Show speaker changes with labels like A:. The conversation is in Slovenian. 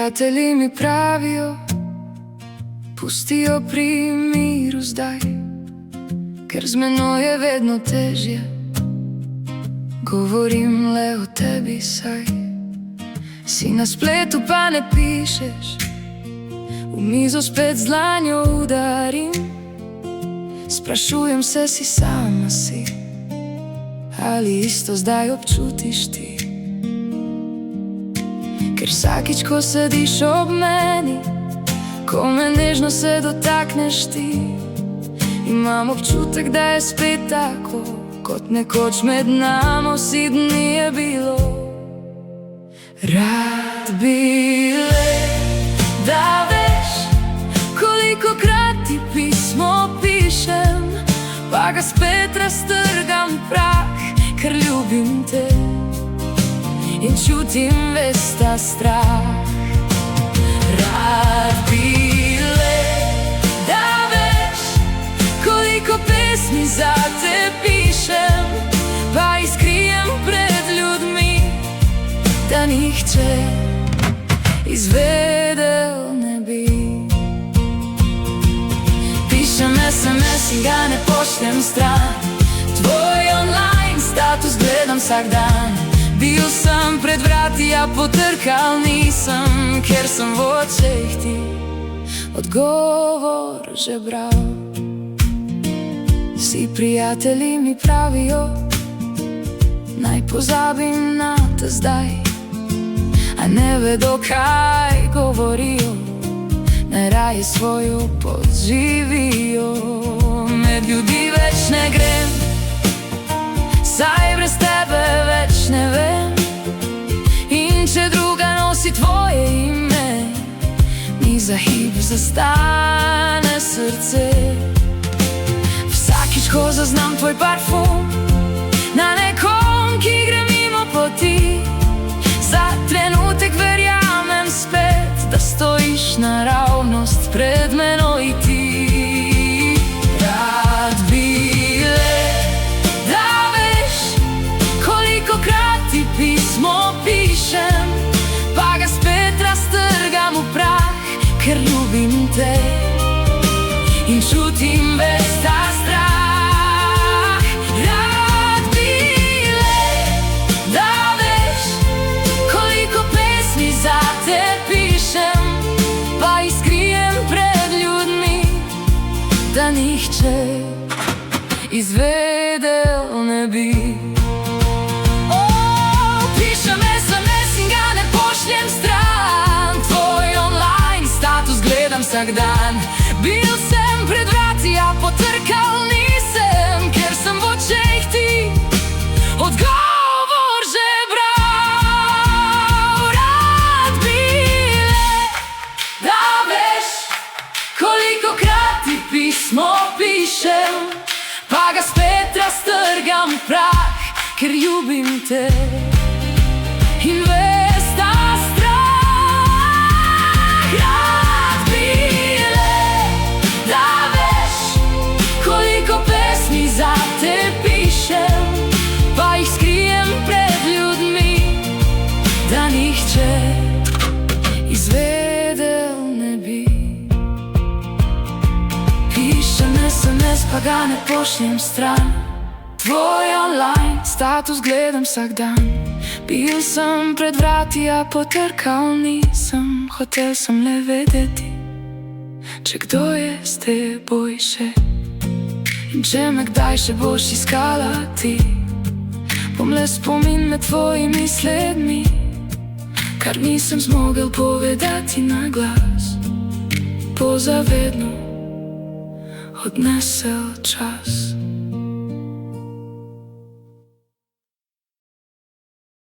A: Prijatelji mi pravijo, pusti jo pri miru zdaj, ker z menoj je vedno težje. Govorim le o tebi, saj si na spletu pa ne pišeš. V mizo spet z dlanjo udarim, sprašujem se, si sama si, ali isto zdaj občutiš ti. Ker vsakič, ko sediš ob meni, ko me nežno se dotakneš ti, imam občutek, da je spet tako, kot nekoč med nami vsi dni je bilo. Rad bi le, da veš, kolikokrat ti pismo pišem, pa ga spet raztrgam prah, ker ljubim te in čutim ves ta strah. Rad bi le, da veš, koliko pesmi zate pišem, pa jih skrijem pred ljudmi, da nihče izvedel ne bi. Pišem SMS in ga ne pošljem stran, tvoj online status gledam vsak dan. Bil sem pred vrati, a potrkal nisem, ker sem v očeh ti odgovor že bral. Vsi prijatelji mi pravijo, naj pozabim na te zdaj, a ne vedo, kaj govorijo, naj raje svojo pot živijo. Med ljudi več ne grem, saj brez tebe več ne vem, in če druga nosi tvoje ime, mi za hip zastane srce. Vsakič, ko zaznam tvoj parfum na nekom, ki gre mimo poti, za trenutek verjamem spet, da stojiš naravnost pred menoj ti. Rad bi le, da veš, kolikokrat ti pismo pišem, pa ga spet raztrgam v prah, ker ljubim te in čutim ves ta strah. Rad bi le, da veš, koliko pesmi zate pišem, pa jih skrijem pred ljudmi, da nihče izvedel ne bi. Pišem SMS in ga ne pošljem stran, tvoj online status gledam vsak dan. Bil sem pred vrati, a potrkal nisem, ker sem v očeh ti odgovor že bral. Rad bi le, da veš, kolikokrat ti pismo pišem, pa ga spet raztrgam v prah, ker ljubim te in ves ta strah. Rad bi le, da veš, koliko pesmi zate pišem, pa jih skrijem pred ljudmi, da nihče izvedel ne bi. Pišem SMS, pa ga ne pošljem stran, tvoj online status gledam vsak dan. Bil sem pred vrati, a potrkal nisem, hotel sem le vedeti, če kdo je s teboj še, in če me kdaj še boš iskala ti, bom le spomin med tvojimi sledmi, kar nisem zmogel povedati na glas, bo zavedno odnesel čas.